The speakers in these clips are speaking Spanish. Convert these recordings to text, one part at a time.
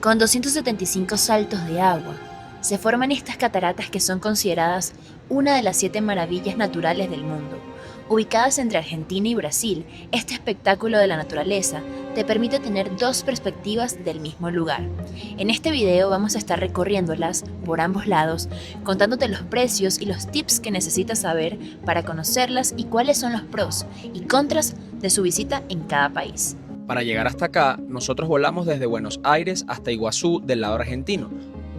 Con 275 saltos de agua, se forman estas cataratas que son consideradas una de las 7 maravillas naturales del mundo. Ubicadas entre Argentina y Brasil, este espectáculo de la naturaleza te permite tener dos perspectivas del mismo lugar. En este video vamos a estar recorriéndolas por ambos lados, contándote los precios y los tips que necesitas saber para conocerlas y cuáles son los pros y contras de su visita en cada país. Para llegar hasta acá, nosotros volamos desde Buenos Aires hasta Iguazú del lado argentino,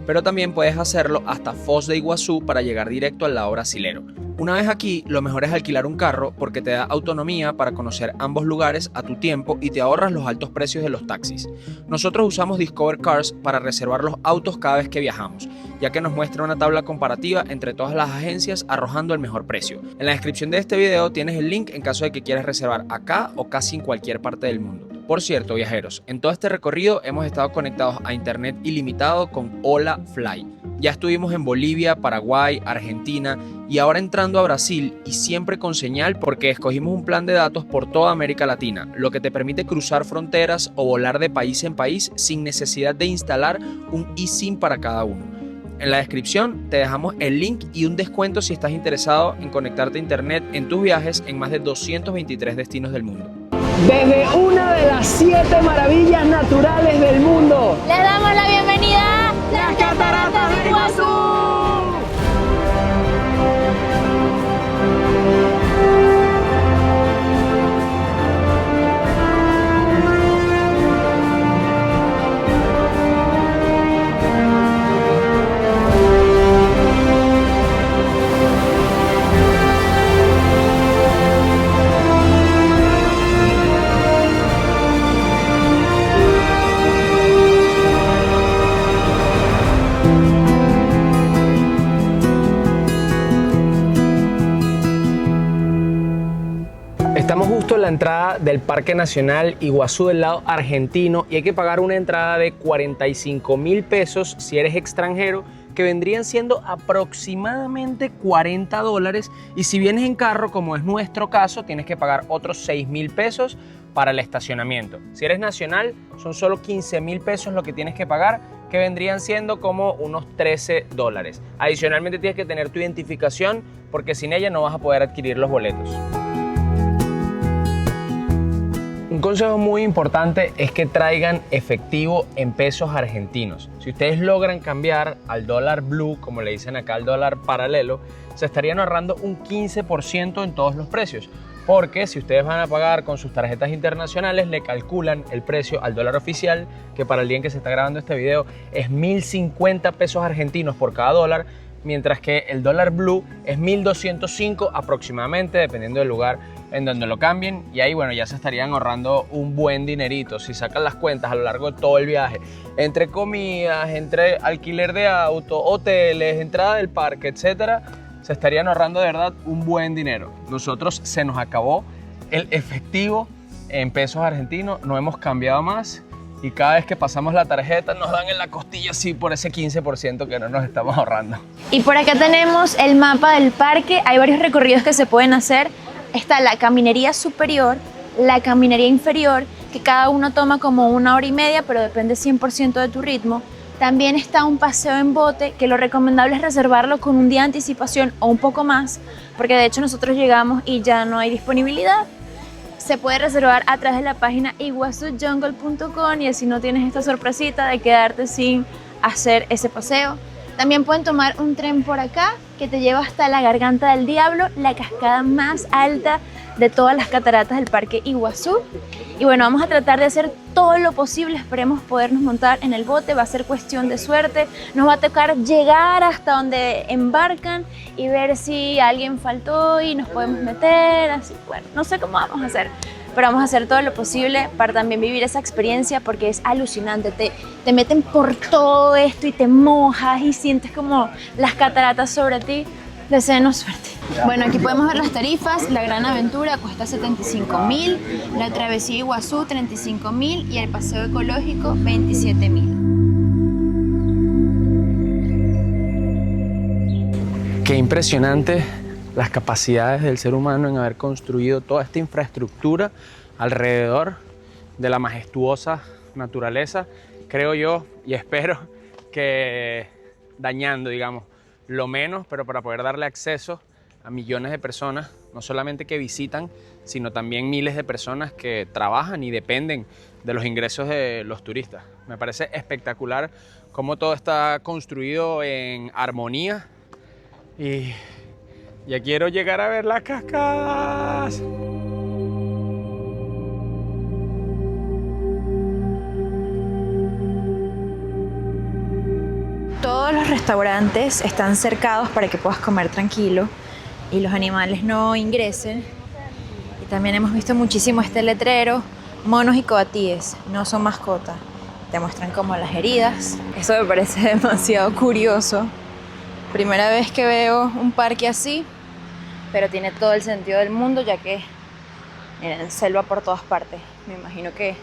pero también puedes hacerlo hasta Foz de Iguazú para llegar directo al lado brasilero. Una vez aquí, lo mejor es alquilar un carro porque te da autonomía para conocer ambos lugares a tu tiempo y te ahorras los altos precios de los taxis. Nosotros usamos Discover Cars para reservar los autos cada vez que viajamos, ya que nos muestra una tabla comparativa entre todas las agencias arrojando el mejor precio. En la descripción de este video tienes el link en caso de que quieras reservar acá o casi en cualquier parte del mundo. Por cierto, viajeros, en todo este recorrido hemos estado conectados a internet ilimitado con Hola Fly. Ya estuvimos en Bolivia, Paraguay, Argentina y ahora entrando a Brasil y siempre con señal porque escogimos un plan de datos por toda América Latina, lo que te permite cruzar fronteras o volar de país en país sin necesidad de instalar un eSIM para cada uno. En la descripción te dejamos el link y un descuento si estás interesado en conectarte a internet en tus viajes en más de 223 destinos del mundo. Desde una de las 7 maravillas naturales del mundo, Les damos la bienvenida a las cataratas de Iguazú. Estamos justo en la entrada del Parque Nacional Iguazú del lado argentino y hay que pagar una entrada de 45.000 pesos si eres extranjero, que vendrían siendo aproximadamente $40, y si vienes en carro, como es nuestro caso, tienes que pagar otros 6.000 pesos para el estacionamiento. Si eres nacional, son solo 15.000 pesos lo que tienes que pagar, que vendrían siendo como unos $13. Adicionalmente tienes que tener tu identificación porque sin ella no vas a poder adquirir los boletos. Un consejo muy importante es que traigan efectivo en pesos argentinos. Si ustedes logran cambiar al dólar blue, como le dicen acá, al dólar paralelo, se estarían ahorrando un 15% en todos los precios. Porque si ustedes van a pagar con sus tarjetas internacionales, le calculan el precio al dólar oficial, que para el día en que se está grabando este video es 1.050 pesos argentinos por cada dólar, mientras que el dólar blue es 1.205 aproximadamente, dependiendo del lugar en donde lo cambien, y ahí bueno, ya se estarían ahorrando un buen dinerito. Si sacan las cuentas a lo largo de todo el viaje, entre comidas, entre alquiler de auto, hoteles, entrada del parque, etcétera, se estarían ahorrando de verdad un buen dinero. Nosotros se nos acabó el efectivo en pesos argentinos, no hemos cambiado más, y cada vez que pasamos la tarjeta nos dan en la costilla así por ese 15% que no nos estamos ahorrando. Y por acá tenemos el mapa del parque. Hay varios recorridos que se pueden hacer. Está la caminería superior, la caminería inferior, que cada uno toma como 1 hora y media, pero depende 100% de tu ritmo. También está un paseo en bote, que lo recomendable es reservarlo con un día de anticipación o un poco más, porque de hecho nosotros llegamos y ya no hay disponibilidad. Se puede reservar a través de la página iguazujungle.com y así no tienes esta sorpresita de quedarte sin hacer ese paseo. También pueden tomar un tren por acá que te lleva hasta la Garganta del Diablo, la cascada más alta de todas las cataratas del Parque Iguazú. Y bueno, vamos a tratar de hacer todo lo posible, esperemos podernos montar en el bote, va a ser cuestión de suerte. Nos va a tocar llegar hasta donde embarcan y ver si alguien faltó y nos podemos meter, así, bueno, no sé cómo vamos a hacer, pero vamos a hacer todo lo posible para también vivir esa experiencia porque es alucinante. Te meten por todo esto y te mojas y sientes como las cataratas sobre ti. Deseenos suerte. Bueno, aquí podemos ver las tarifas. La Gran Aventura cuesta 75.000, la Travesía Iguazú 35.000 y el Paseo Ecológico 27.000. Qué impresionante las capacidades del ser humano en haber construido toda esta infraestructura alrededor de la majestuosa naturaleza creo yo y espero que dañando, digamos, lo menos, pero para poder darle acceso a millones de personas, no solamente que visitan, sino también miles de personas que trabajan y dependen de los ingresos de los turistas. Me parece espectacular cómo todo está construido en armonía y ya quiero llegar a ver las cascadas. Todos los restaurantes están cercados para que puedas comer tranquilo y los animales no ingresen. Y también hemos visto muchísimo este letrero, monos y coatíes, no son mascotas. Te muestran como las heridas. Eso me parece demasiado curioso. Primera vez que veo un parque así, pero tiene todo el sentido del mundo, ya que miren, selva por todas partes. Me imagino que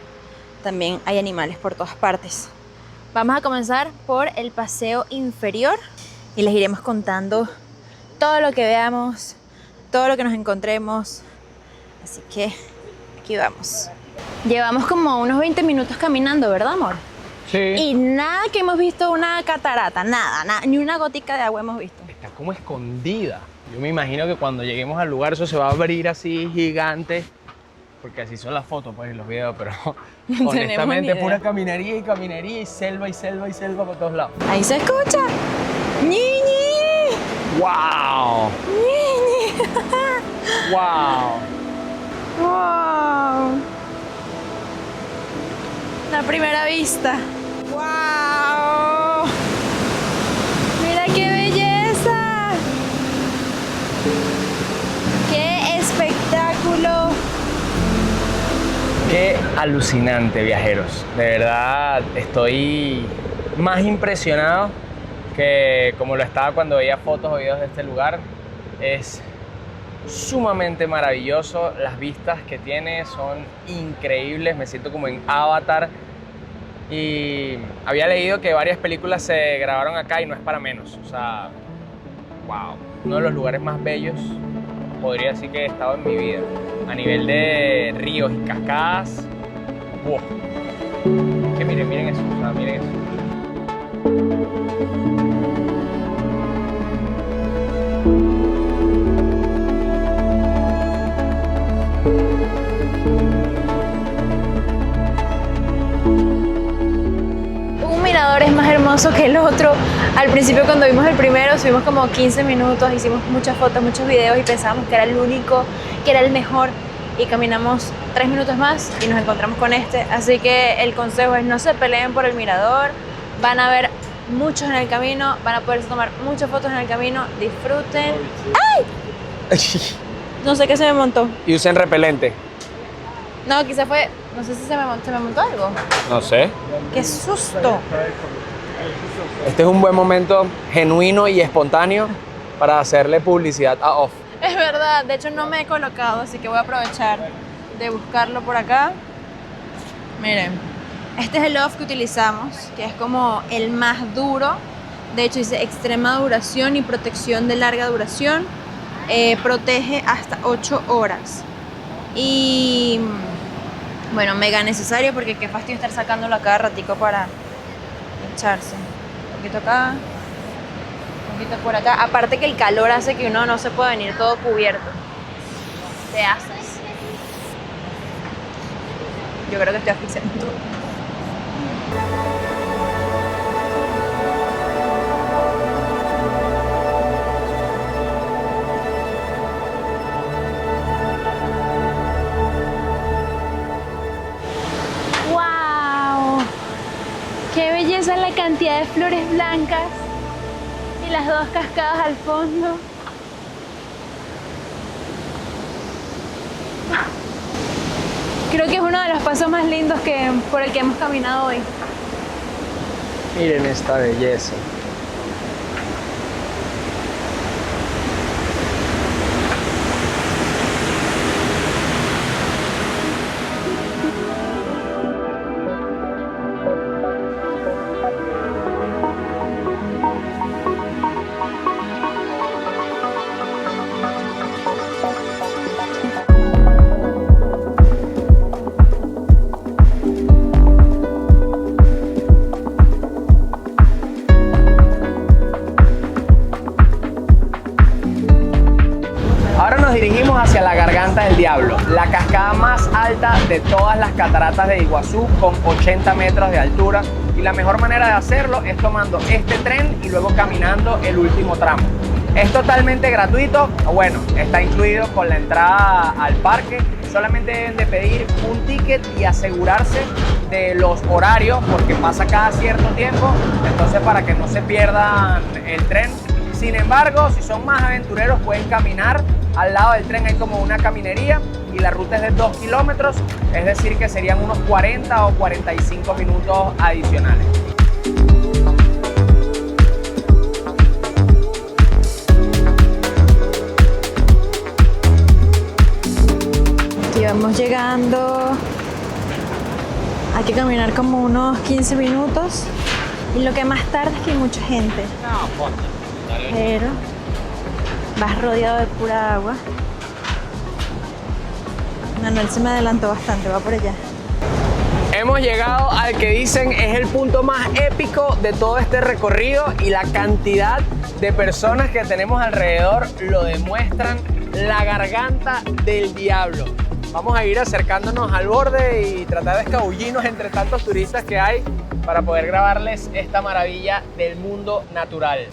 también hay animales por todas partes. Vamos a comenzar por el paseo inferior y les iremos contando todo lo que veamos, todo lo que nos encontremos. Así que aquí vamos. Llevamos como unos 20 minutos caminando, ¿verdad, amor? Sí. Y nada que hemos visto una catarata, nada, ni una gotica de agua hemos visto. Está como escondida. Yo me imagino que cuando lleguemos al lugar eso se va a abrir así gigante, porque así son las fotos pues, y los videos, pero No honestamente tenemos ni pura caminería y caminería y selva y selva y selva por todos lados. Ahí se escucha. ¡Ñiñi! ¡Wow! ¡Ñiñi! ¡Wow! ¡Wow! La primera vista. ¡Wow! ¡Mira qué belleza! ¡Qué espectáculo! Qué alucinante, viajeros. De verdad estoy más impresionado que como lo estaba cuando veía fotos o videos de este lugar. Es sumamente maravilloso. Las vistas que tiene son increíbles. Me siento como en Avatar. Y había leído que varias películas se grabaron acá y no es para menos. O sea, wow. Uno de los lugares más bellos, podría decir que he estado en mi vida. A nivel de ríos y cascadas. Wow. Que miren eso. O sea, miren eso. Un mirador es más hermoso que el otro. Al principio cuando vimos el primero subimos como 15 minutos, hicimos muchas fotos, muchos videos y pensábamos que era el único, que era el mejor, y caminamos 3 minutos más y nos encontramos con este. Así que el consejo es no se peleen por el mirador, van a ver muchos en el camino, van a poder tomar muchas fotos en el camino, disfruten. ¡Ay! No sé qué se me montó. Y usen repelente. No, quizá fue, no sé si se me montó algo. No sé. ¡Qué susto! Este es un buen momento genuino y espontáneo para hacerle publicidad a Off. Es verdad, de hecho no me he colocado, así que voy a aprovechar de buscarlo por acá. Miren, este es el off que utilizamos, que es como el más duro. De hecho dice extrema duración y protección de larga duración. Protege hasta 8 horas. Y bueno, mega necesario porque qué fastidio estar sacándolo a cada ratico para echarse. Un poquito acá. Por acá, aparte que el calor hace que uno no se pueda venir todo cubierto. Te haces. Yo creo que estoy asfixiando. ¡Wow! ¡Qué belleza la cantidad de flores blancas! Y las dos cascadas al fondo. Creo que es uno de los pasos más lindos por el que hemos caminado hoy. Miren esta belleza. Garganta del Diablo, la cascada más alta de todas las cataratas de Iguazú, con 80 metros de altura. Y la mejor manera de hacerlo es tomando este tren y luego caminando el último tramo. Es totalmente gratuito, bueno, está incluido con la entrada al parque. Solamente deben de pedir un ticket y asegurarse de los horarios, porque pasa cada cierto tiempo, entonces para que no se pierdan el tren. Sin embargo, si son más aventureros, pueden caminar. Al lado del tren hay como una caminería y la ruta es de 2 kilómetros, es decir que serían unos 40 o 45 minutos adicionales. Aquí vamos llegando. Hay que caminar como unos 15 minutos. Y lo que más tarda es que hay mucha gente. Pero vas rodeado de pura agua. Manuel se me adelantó bastante, va por allá. Hemos llegado al que dicen es el punto más épico de todo este recorrido, y la cantidad de personas que tenemos alrededor lo demuestran: la Garganta del Diablo. Vamos a ir acercándonos al borde y tratar de escabullirnos entre tantos turistas que hay para poder grabarles esta maravilla del mundo natural.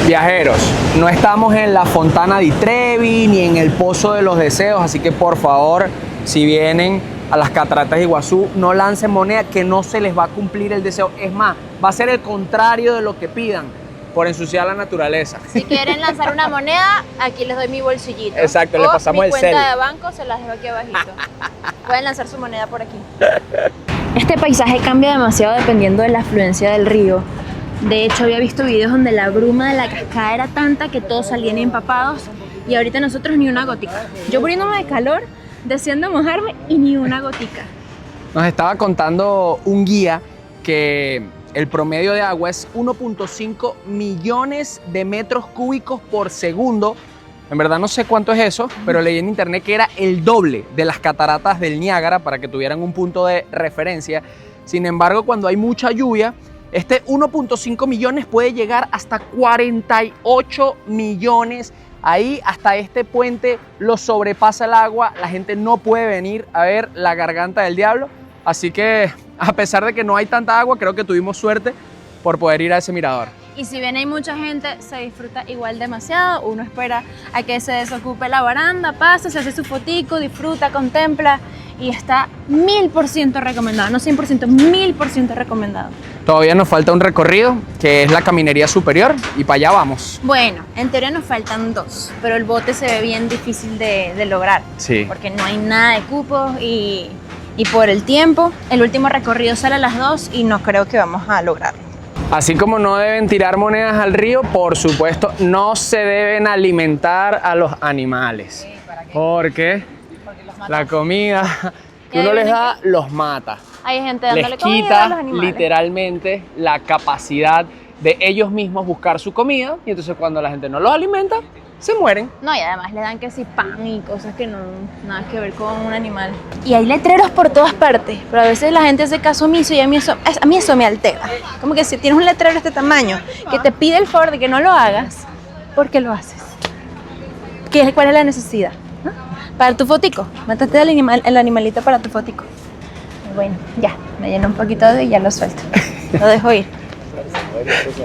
Viajeros, no estamos en la Fontana di Trevi ni en el Pozo de los Deseos, así que por favor, si vienen a las cataratas de Iguazú, no lancen moneda, que no se les va a cumplir el deseo. Es más, va a ser el contrario de lo que pidan, por ensuciar la naturaleza. Si quieren lanzar una moneda, aquí les doy mi bolsillito. Exacto, le pasamos el cel. Mi cuenta de banco se las dejo aquí abajito. Pueden lanzar su moneda por aquí. Este paisaje cambia demasiado dependiendo de la afluencia del río. De hecho, había visto videos donde la bruma de la cascada era tanta que todos salían empapados, y ahorita nosotros ni una gotica. Yo muriéndome de calor, deseando mojarme, y ni una gotica. Nos estaba contando un guía que el promedio de agua es 1.5 millones de metros cúbicos por segundo. En verdad no sé cuánto es eso, pero leí en internet que era el doble de las cataratas del Niágara, para que tuvieran un punto de referencia. Sin embargo, cuando hay mucha lluvia, este 1.5 millones puede llegar hasta 48 millones. Ahí hasta este puente lo sobrepasa el agua. La gente no puede venir a ver la Garganta del Diablo. Así que, a pesar de que no hay tanta agua, creo que tuvimos suerte por poder ir a ese mirador. Y si bien hay mucha gente, se disfruta igual demasiado. Uno espera a que se desocupe la baranda, pasa, se hace su fotico, disfruta, contempla, y está 1000% recomendado. No 100%, 1000% recomendado. Todavía nos falta un recorrido, que es la caminería superior, y para allá vamos. Bueno, en teoría nos faltan 2, pero el bote se ve bien difícil de lograr. Sí. Porque no hay nada de cupos y por el tiempo, el último recorrido sale a las 2 y no creo que vamos a lograrlo. Así como no deben tirar monedas al río, por supuesto, no se deben alimentar a los animales. Porque la comida que uno les da los mata. Hay gente dándole Les comida a quita los animales. literalmente la capacidad de ellos mismos buscar su comida, y entonces cuando la gente no los alimenta, se mueren. No, y además le dan que sí pan y cosas que no nada que ver con un animal. Y hay letreros por todas partes, pero a veces la gente hace caso omiso y a mí eso me altera. Como que si tienes un letrero de este tamaño que te pide el favor de que no lo hagas, ¿por qué lo haces? ¿Cuál es la necesidad? ¿No? Para tu fotico, mataste el animalito para tu fotico. Bueno, ya, me lleno un poquito y ya lo suelto. Lo dejo ir.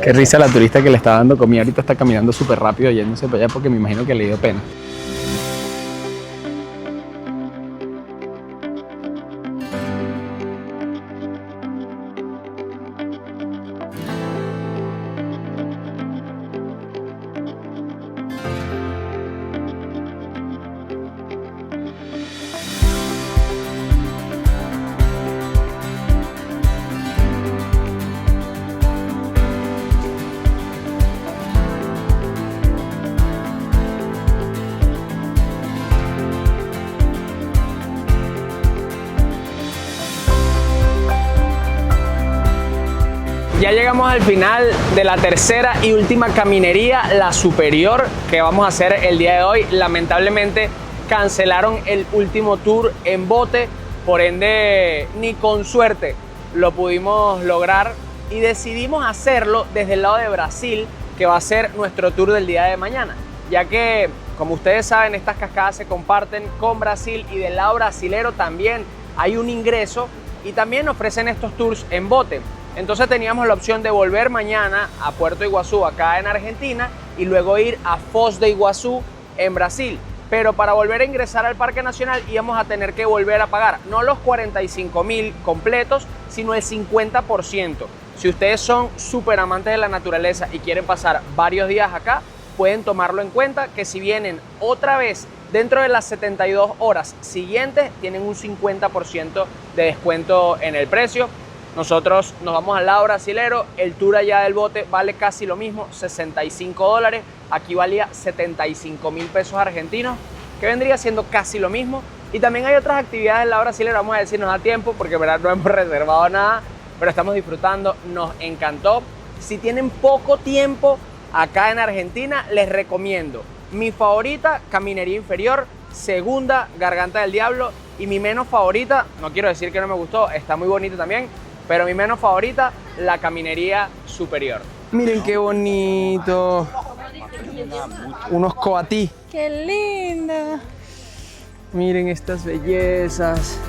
Qué risa la turista que le está dando comida. Ahorita está caminando súper rápido yéndose para allá porque me imagino que le dio pena. Ya llegamos al final de la tercera y última caminería, la superior, que vamos a hacer el día de hoy. Lamentablemente cancelaron el último tour en bote, por ende ni con suerte lo pudimos lograr y decidimos hacerlo desde el lado de Brasil, que va a ser nuestro tour del día de mañana, ya que, como ustedes saben, estas cascadas se comparten con Brasil y del lado brasilero también hay un ingreso y también ofrecen estos tours en bote. Entonces teníamos la opción de volver mañana a Puerto Iguazú, acá en Argentina, y luego ir a Foz de Iguazú en Brasil. Pero para volver a ingresar al Parque Nacional íbamos a tener que volver a pagar, no los 45.000 completos, sino el 50%. Si ustedes son súper amantes de la naturaleza y quieren pasar varios días acá, pueden tomarlo en cuenta, que si vienen otra vez dentro de las 72 horas siguientes, tienen un 50% de descuento en el precio. Nosotros nos vamos al lado brasilero, el tour allá del bote vale casi lo mismo, $65. Aquí valía 75.000 pesos argentinos, que vendría siendo casi lo mismo. Y también hay otras actividades del lado brasilero, vamos a decir, nos da tiempo, porque en verdad no hemos reservado nada, pero estamos disfrutando, nos encantó. Si tienen poco tiempo acá en Argentina, les recomiendo mi favorita, Caminería Inferior, segunda, Garganta del Diablo, y mi menos favorita, no quiero decir que no me gustó, está muy bonita también, pero mi menos favorita, la Caminería Superior. Miren qué bonito. Unos coatí. ¡Qué linda! Miren estas bellezas.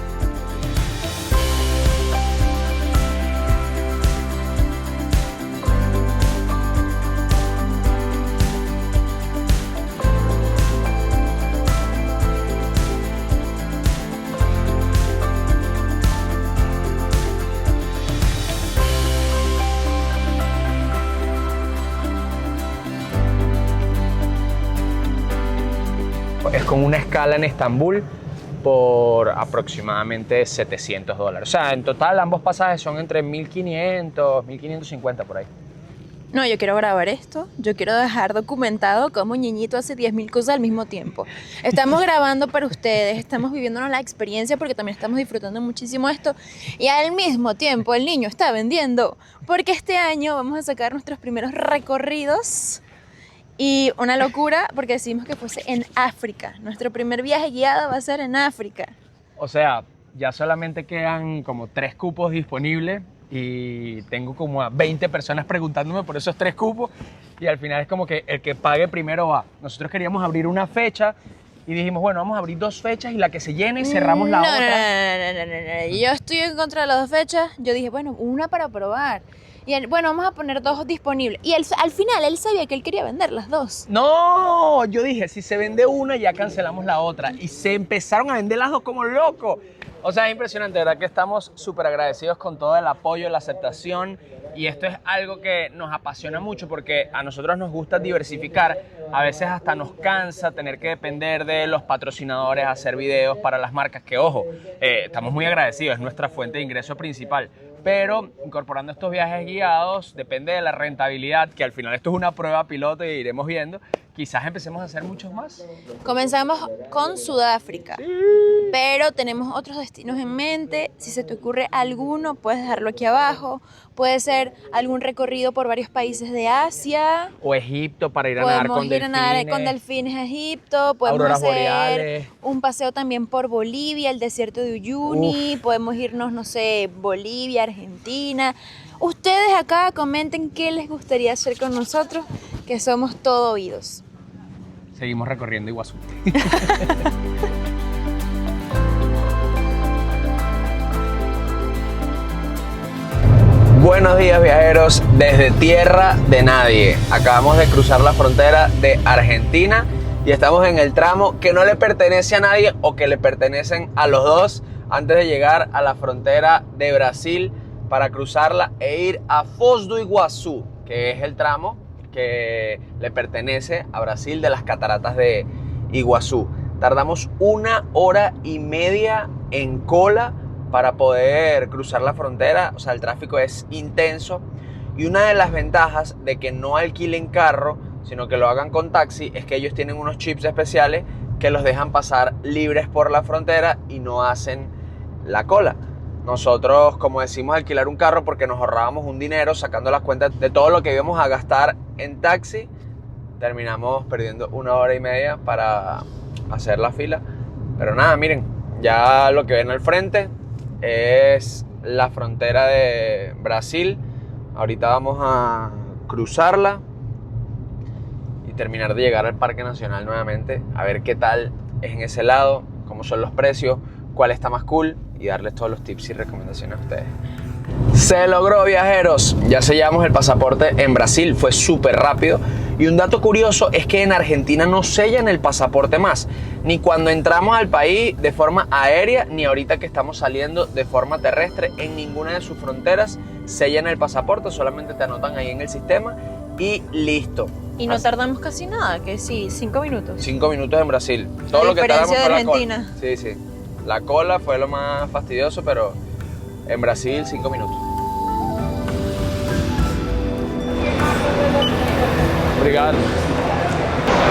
Es con una escala en Estambul por aproximadamente $700. O sea, en total ambos pasajes son entre 1.500, 1.550 por ahí. No, yo quiero grabar esto. Yo quiero dejar documentado cómo Ñeñito hace 10.000 cosas al mismo tiempo. Estamos grabando para ustedes, estamos viviéndonos la experiencia porque también estamos disfrutando muchísimo esto. Y al mismo tiempo el niño está vendiendo, porque este año vamos a sacar nuestros primeros recorridos. Y una locura porque decidimos que fuese en África. Nuestro primer viaje guiado va a ser en África. O sea, ya solamente quedan como 3 cupos disponibles y tengo como a 20 personas preguntándome por esos 3 cupos y al final es como que el que pague primero va. Nosotros queríamos abrir una fecha y dijimos, bueno, vamos a abrir 2 fechas y la que se llene cerramos la otra. No. Yo estoy en contra de las 2 fechas. Yo dije, bueno, una para probar. Y bueno, vamos a poner 2 disponibles. Y al final él sabía que él quería vender las 2. No, yo dije, si se vende una ya cancelamos la otra. Y se empezaron a vender las 2 como locos. O sea, es impresionante, de verdad que estamos súper agradecidos con todo el apoyo, la aceptación. Y esto es algo que nos apasiona mucho porque a nosotros nos gusta diversificar. A veces hasta nos cansa tener que depender de los patrocinadores, hacer videos para las marcas, que ojo, estamos muy agradecidos, es nuestra fuente de ingreso principal. Pero incorporando estos viajes guiados, depende de la rentabilidad, que al final esto es una prueba piloto y iremos viendo. Quizás empecemos a hacer muchos más. Comenzamos con Sudáfrica, pero tenemos otros destinos en mente. Si se te ocurre alguno, puedes dejarlo aquí abajo. Puede ser algún recorrido por varios países de Asia. O Egipto para ir a nadar con delfines. Podemos ir a nadar con delfines a Egipto. Podemos Auroras hacer boreales. un paseo también por Bolivia, el desierto de Uyuni. Uf. Podemos irnos, no sé, Bolivia, Argentina. Ustedes acá comenten qué les gustaría hacer con nosotros, que somos todo oídos. Seguimos recorriendo Iguazú. Buenos días, viajeros, desde tierra de nadie. Acabamos de cruzar la frontera de Argentina y estamos en el tramo que no le pertenece a nadie o que le pertenecen a los dos antes de llegar a la frontera de Brasil para cruzarla e ir a Foz do Iguazú, que es el tramo que le pertenece a Brasil de las cataratas de Iguazú. Tardamos 1 hora y media en cola para poder cruzar la frontera, o sea, el tráfico es intenso. Y una de las ventajas de que no alquilen carro, sino que lo hagan con taxi, es que ellos tienen unos chips especiales que los dejan pasar libres por la frontera y no hacen la cola. nosotros, como decimos, alquilar un carro porque nos ahorrábamos un dinero sacando las cuentas de todo lo que íbamos a gastar en taxi. Terminamos perdiendo 1 hora y media para hacer la fila. Pero nada, miren, ya lo que ven al frente es la frontera de Brasil. Ahorita vamos a cruzarla y terminar de llegar al Parque Nacional nuevamente, a ver qué tal es en ese lado, cómo son los precios, cuál está más cool y darles todos los tips y recomendaciones a ustedes. Se logró, viajeros, ya sellamos el pasaporte en Brasil, fue súper rápido. Y un dato curioso es que en Argentina no sellan el pasaporte más, ni cuando entramos al país de forma aérea, ni ahorita que estamos saliendo de forma terrestre. En ninguna de sus fronteras sellan el pasaporte, solamente te anotan ahí en el sistema y listo. Y no tardamos casi nada, que sí, 5 minutos. 5 minutos en Brasil. Todo lo que tardamos fue la cola. Sí, sí. La cola fue lo más fastidioso, pero en Brasil 5 minutos. Obrigado.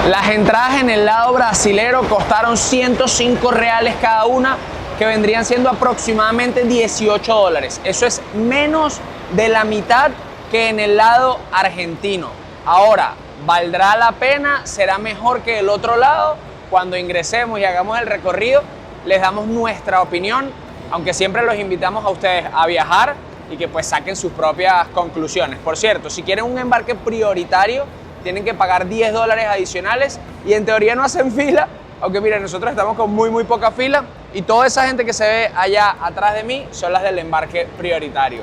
Las entradas en el lado brasilero costaron 105 reales cada una, que vendrían siendo aproximadamente 18 dólares. Eso es menos de la mitad que en el lado argentino. Ahora, ¿valdrá la pena? ¿Será mejor que el otro lado? Cuando ingresemos y hagamos el recorrido, les damos nuestra opinión, aunque siempre los invitamos a ustedes a viajar y que pues saquen sus propias conclusiones. Por cierto, si quieren un embarque prioritario, tienen que pagar 10 dólares adicionales y en teoría no hacen fila, aunque miren, nosotros estamos con muy poca fila y toda esa gente que se ve allá atrás de mí son las del embarque prioritario.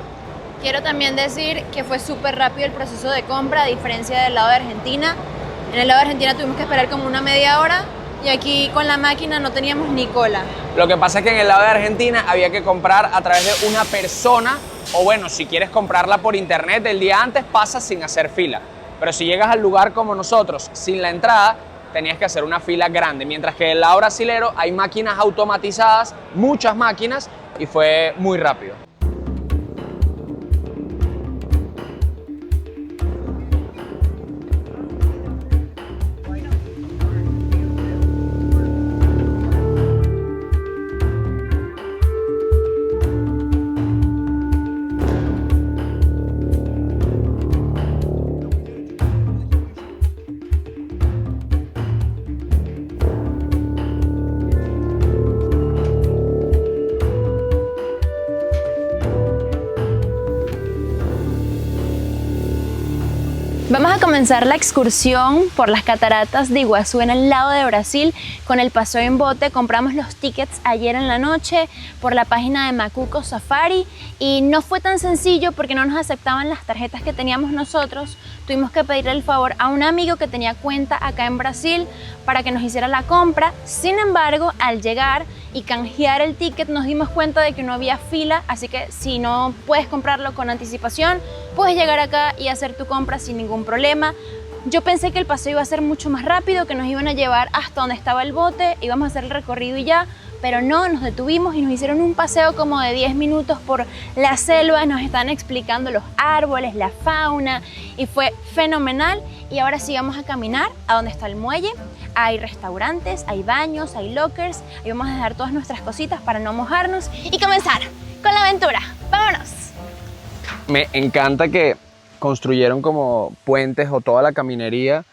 Quiero también decir que fue súper rápido el proceso de compra, a diferencia del lado de Argentina. En el lado de Argentina tuvimos que esperar como una media hora y aquí con la máquina no teníamos ni cola. Lo que pasa es que en el lado de Argentina había que comprar a través de una persona, o bueno, si quieres comprarla por internet el día antes, pasa sin hacer fila. Pero si llegas al lugar como nosotros, sin la entrada, tenías que hacer una fila grande. Mientras que en el lado brasilero hay máquinas automatizadas, muchas máquinas, y fue muy rápido. Vamos a comenzar la excursión por las cataratas de Iguazú en el lado de Brasil con el paseo en bote. Compramos los tickets ayer en la noche por la página de Macuco Safari y no fue tan sencillo porque no nos aceptaban las tarjetas que teníamos nosotros. Tuvimos que pedirle el favor a un amigo que tenía cuenta acá en Brasil para que nos hiciera la compra. Sin embargo, al llegar y canjear el ticket nos dimos cuenta de que no había fila, así que si no puedes comprarlo con anticipación, puedes llegar acá y hacer tu compra sin ningún problema. Yo pensé que el paseo iba a ser mucho más rápido, que nos iban a llevar hasta donde estaba el bote, íbamos a hacer el recorrido y ya, pero no, nos detuvimos y nos hicieron un paseo como de 10 minutos por la selva, nos están explicando los árboles, la fauna y fue fenomenal. Y ahora sí vamos a caminar a donde está el muelle. Hay restaurantes, hay baños, hay lockers, ahí vamos a dejar todas nuestras cositas para no mojarnos y comenzar con la aventura. ¡Vámonos! Me encanta que construyeron como puentes o toda la caminería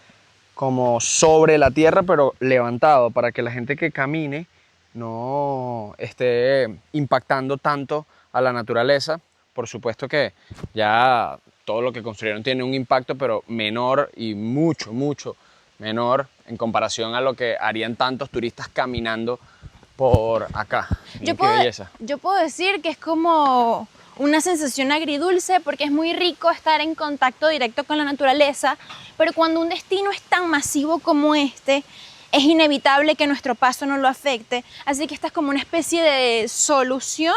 como sobre la tierra, pero levantado para que la gente que camine no esté impactando tanto a la naturaleza. Por supuesto que ya todo lo que construyeron tiene un impacto, pero menor y mucho menor en comparación a lo que harían tantos turistas caminando por acá. ¡Qué belleza! Yo puedo decir que es como una sensación agridulce porque es muy rico estar en contacto directo con la naturaleza, pero cuando un destino es tan masivo como este, es inevitable que nuestro paso no lo afecte, así que esta es como una especie de solución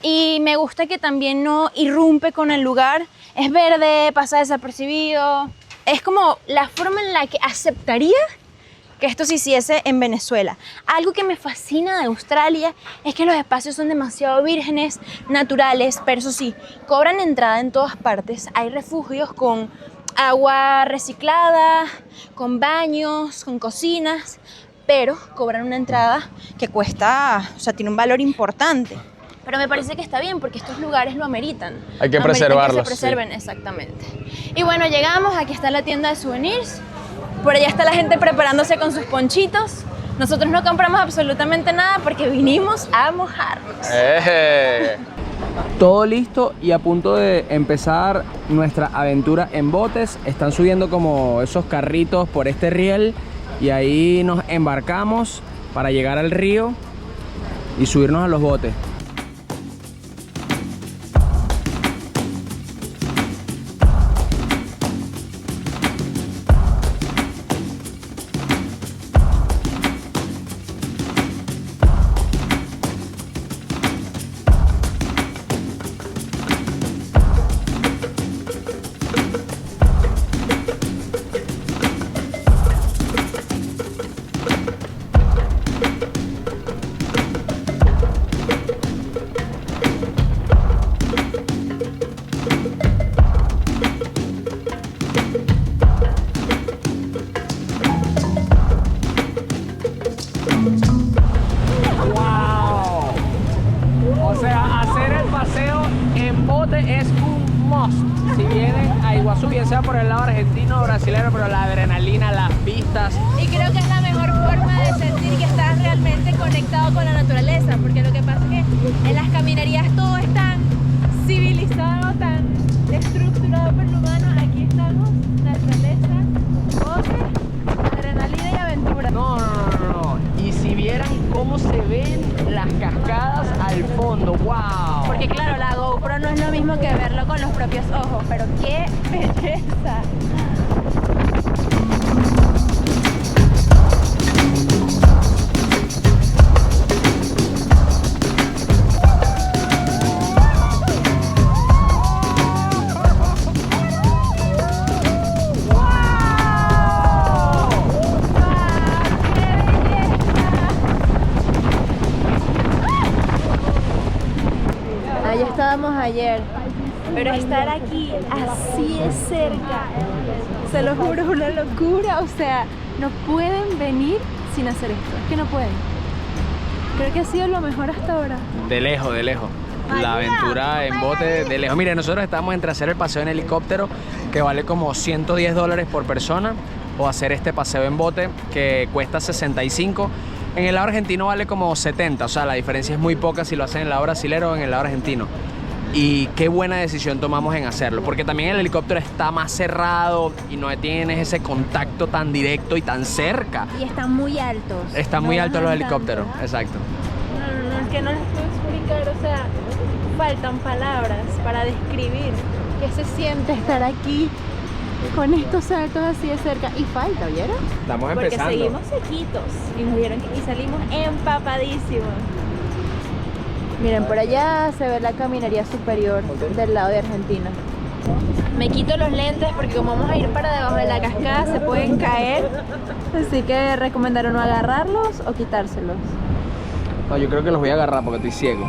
y me gusta que también no irrumpe con el lugar, es verde, pasa desapercibido, es como la forma en la que aceptaría que esto se hiciese en Venezuela. Algo que me fascina de Australia es que los espacios son demasiado vírgenes, naturales, pero eso sí, cobran entrada en todas partes. Hay refugios con agua reciclada, con baños, con cocinas, pero cobran una entrada que cuesta, o sea, tiene un valor importante. Pero me parece que está bien porque estos lugares lo ameritan. Hay que Ameritan preservarlos, que se preserven, exactamente. Y bueno, llegamos, aquí está la tienda de souvenirs. Por allá está la gente preparándose con sus ponchitos. Nosotros no compramos absolutamente nada porque vinimos a mojarnos. Todo listo y a punto de empezar nuestra aventura en botes. Están subiendo como esos carritos por este riel y ahí nos embarcamos para llegar al río y subirnos a los botes. Es un must si vienen a Iguazú, bien sea por el lado argentino o brasilero, pero la adrenalina, las vistas. Y creo que es la mejor forma de sentir que estás realmente conectado con la naturaleza, porque lo que pasa es que en las caminerías todo es tan civilizado, tan estructurado por lo humano. Aquí estamos, naturaleza, bote, adrenalina y aventura. No. Y si vieran cómo se ven las cascadas al fondo, wow. Porque claro, la GoPro no es lo mismo que verlo con los propios ojos, pero qué belleza. Allá estábamos ayer, pero estar aquí así de cerca, se lo juro, es una locura. O sea, no pueden venir sin hacer esto, es que no pueden. Creo que ha sido lo mejor hasta ahora. De lejos. La aventura en bote de lejos. Mire, nosotros estamos entre hacer el paseo en helicóptero, que vale como $110 por persona, o hacer este paseo en bote, que cuesta 65. En el lado argentino vale como 70, o sea, la diferencia es muy poca si lo hacen en el lado brasilero o en el lado argentino. Y qué buena decisión tomamos en hacerlo, porque también el helicóptero está más cerrado y no tienes ese contacto tan directo y tan cerca. Y están muy altos. Están muy altos los helicópteros, exacto. No, es que no les puedo explicar, o sea, faltan palabras para describir qué se siente estar aquí con estos saltos así de cerca. Y falta, ¿oyeron? Estamos Porque empezando. seguimos sequitos y nos dieron y salimos empapadísimos. Miren, por allá se ve la caminería superior del lado de Argentina. Me quito los lentes porque como vamos a ir para debajo de la cascada se pueden caer. Así que recomendaron no agarrarlos o quitárselos. No, yo creo que los voy a agarrar porque estoy ciego.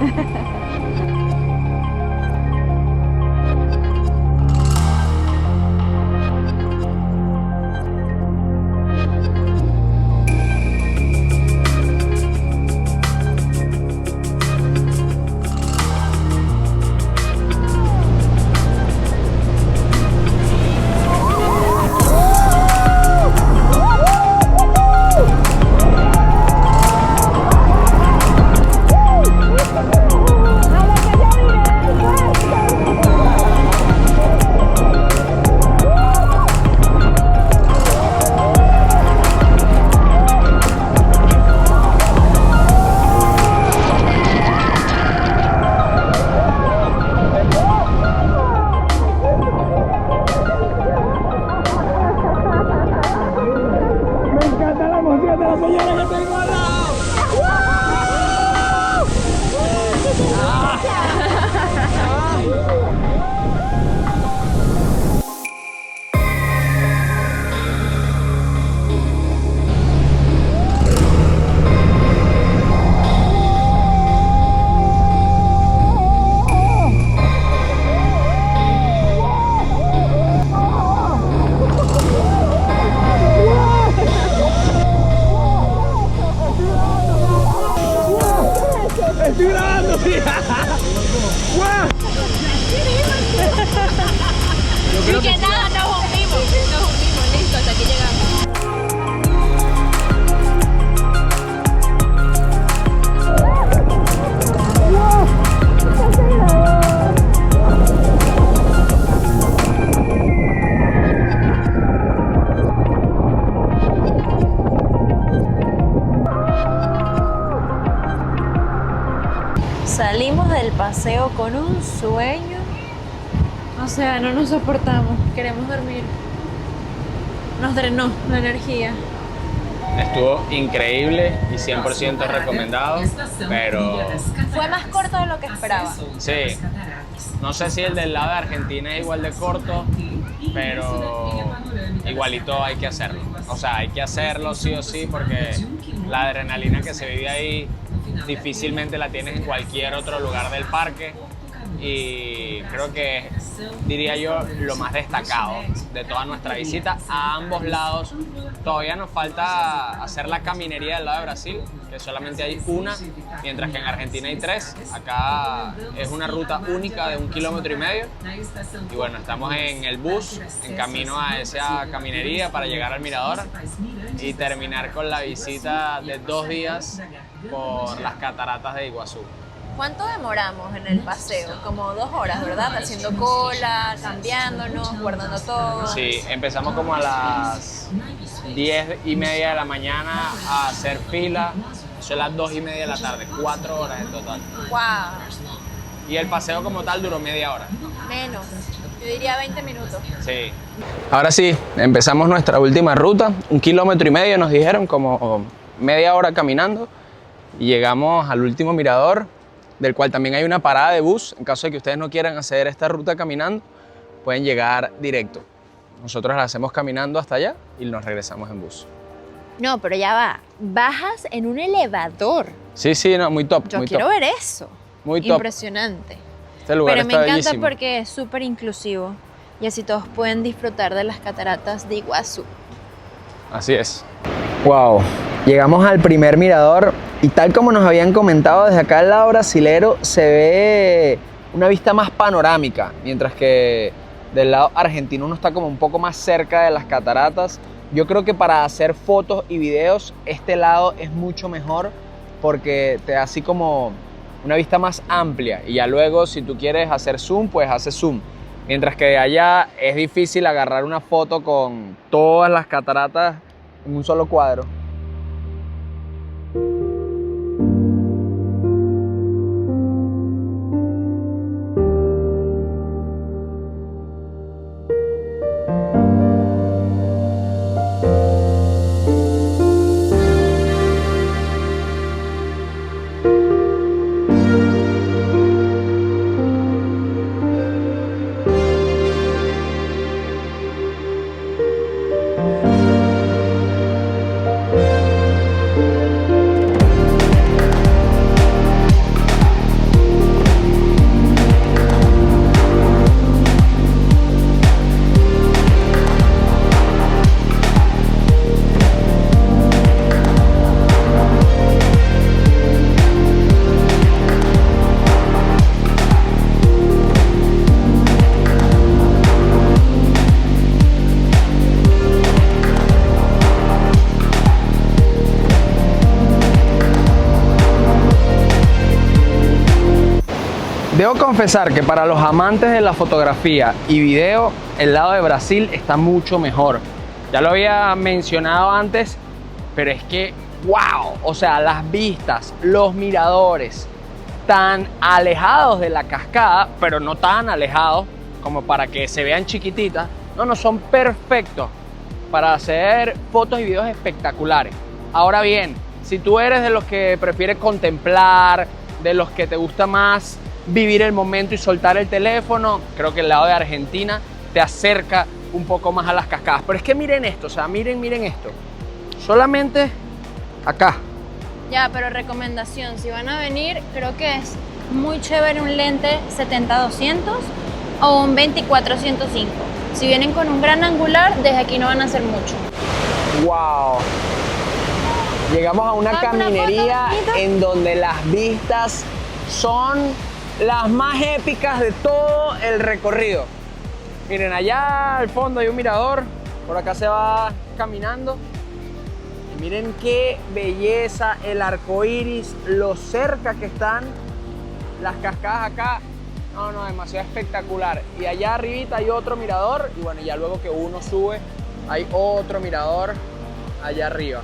paseo con un sueño. O sea, no nos soportamos, queremos dormir. Nos drenó la energía. Estuvo increíble y 100% recomendado, pero Fue más corto de lo que esperaba. sí, no sé si el del lado de Argentina es igual de corto, pero igualito hay que hacerlo. O sea, hay que hacerlo sí o sí porque la adrenalina que se vive ahí difícilmente la tienes en cualquier otro lugar del parque y creo que, diría yo, lo más destacado de toda nuestra visita a ambos lados. Todavía nos falta hacer la caminería del lado de Brasil, que solamente hay una, mientras que en Argentina hay 3. Acá es una ruta única de 1,5 kilómetros. Y bueno, estamos en el bus, en camino a esa caminería para llegar al mirador y terminar con la visita de 2 días por las cataratas de Iguazú. ¿Cuánto demoramos en el paseo? Como 2 horas, ¿verdad? Haciendo cola, cambiando,nos guardando todo. Sí, empezamos como a las 10:30 de la mañana a hacer fila. Son las 2:30 de la tarde, 4 horas en total. ¡Wow! Y el paseo como tal duró media hora. Menos. Yo diría 20 minutos. Sí. Ahora sí, empezamos nuestra última ruta. 1,5 kilómetros nos dijeron, como media hora caminando. Y llegamos al último mirador, del cual también hay una parada de bus. En caso de que ustedes no quieran hacer esta ruta caminando, pueden llegar directo. Nosotros la hacemos caminando hasta allá y nos regresamos en bus. No, pero ya va. Bajas en un elevador. Sí, sí, no, muy top. Yo muy quiero top. ver eso. Muy top. Impresionante. Este lugar Pero me está encanta bellísimo. porque es súper inclusivo y así todos pueden disfrutar de las cataratas de Iguazú. Así es. Wow, llegamos al primer mirador y tal como nos habían comentado, desde acá del lado brasilero se ve una vista más panorámica, mientras que del lado argentino uno está como un poco más cerca de las cataratas. Yo creo que para hacer fotos y videos este lado es mucho mejor porque te da así como una vista más amplia y ya luego si tú quieres hacer zoom, pues haces zoom. Mientras que de allá es difícil agarrar una foto con todas las cataratas en un solo cuadro. Debo confesar que para los amantes de la fotografía y video, el lado de Brasil está mucho mejor. Ya lo había mencionado antes, pero es que, wow, o sea, las vistas, los miradores, tan alejados de la cascada, pero no tan alejados como para que se vean chiquititas. No, son perfectos para hacer fotos y videos espectaculares. Ahora bien, si tú eres de los que prefieres contemplar, de los que te gusta más vivir el momento y soltar el teléfono, creo que el lado de Argentina te acerca un poco más a las cascadas. Pero es que miren esto, o sea, miren esto. Solamente acá. Ya, pero recomendación, si van a venir, creo que es muy chévere un lente 70-200 o un 24-105. Si vienen con un gran angular, desde aquí no van a hacer mucho. Wow. Llegamos a una caminería en donde las vistas son las más épicas de todo el recorrido. Miren, allá al fondo hay un mirador, por acá se va caminando. Y miren qué belleza, el arco iris, lo cerca que están las cascadas acá. No, demasiado espectacular. Y allá arribita hay otro mirador y bueno, ya luego que uno sube hay otro mirador allá arriba.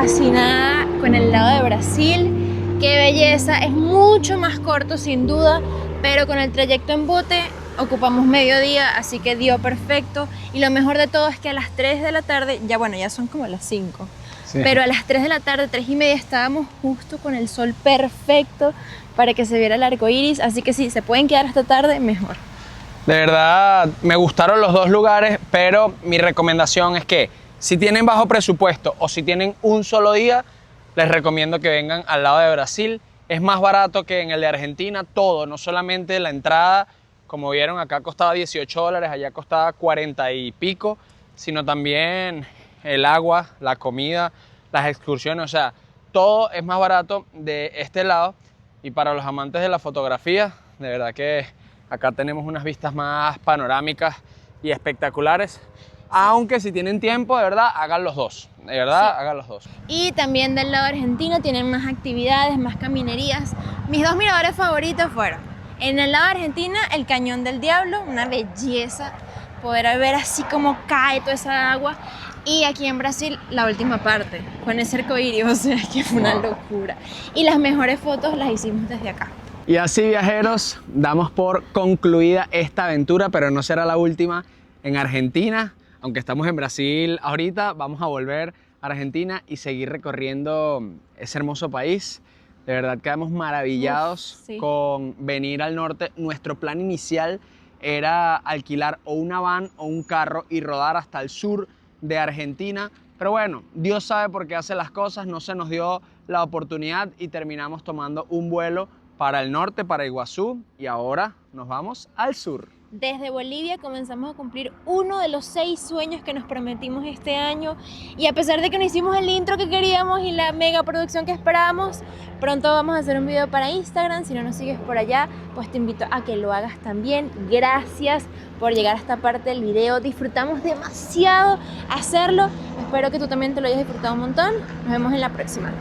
fascinada con el lado de Brasil. Qué belleza, es mucho más corto sin duda, pero con el trayecto en bote ocupamos mediodía, así que dio perfecto. Y lo mejor de todo es que a las 3 de la tarde, ya son como las 5, sí, pero a las 3 de la tarde, 3 y media, estábamos justo con el sol perfecto para que se viera el arco iris, así que si se pueden quedar hasta tarde, mejor. De verdad, me gustaron los dos lugares, pero mi recomendación es que si tienen bajo presupuesto o si tienen un solo día, les recomiendo que vengan al lado de Brasil. Es más barato que en el de Argentina, todo, no solamente la entrada, como vieron acá costaba $18, allá costaba 40 y pico, sino también el agua, la comida, las excursiones, o sea, todo es más barato de este lado. Y para los amantes de la fotografía, de verdad que acá tenemos unas vistas más panorámicas y espectaculares. Aunque si tienen tiempo, de verdad, hagan los dos. De verdad, sí, hagan los dos. Y también del lado argentino tienen más actividades, más caminerías. Mis dos miradores favoritos fueron, en el lado argentino, el Cañón del Diablo, una belleza, poder ver así como cae toda esa agua. Y aquí en Brasil, la última parte, con ese arcoíris, o sea, que fue una locura. Y las mejores fotos las hicimos desde acá. Y así, viajeros, damos por concluida esta aventura, pero no será la última en Argentina. Aunque estamos en Brasil ahorita, vamos a volver a Argentina y seguir recorriendo ese hermoso país. De verdad quedamos maravillados sí, con venir al norte. Nuestro plan inicial era alquilar o una van o un carro y rodar hasta el sur de Argentina. Pero bueno, Dios sabe por qué hace las cosas, no se nos dio la oportunidad y terminamos tomando un vuelo para el norte, para Iguazú, y ahora nos vamos al sur. Desde Bolivia comenzamos a cumplir uno de los 6 sueños que nos prometimos este año, y a pesar de que no hicimos el intro que queríamos y la mega producción que esperábamos, pronto vamos a hacer un video para Instagram. Si no nos sigues por allá, pues te invito a que lo hagas también. Gracias por llegar a esta parte del video, disfrutamos demasiado hacerlo, espero que tú también te lo hayas disfrutado un montón. Nos vemos en la próxima.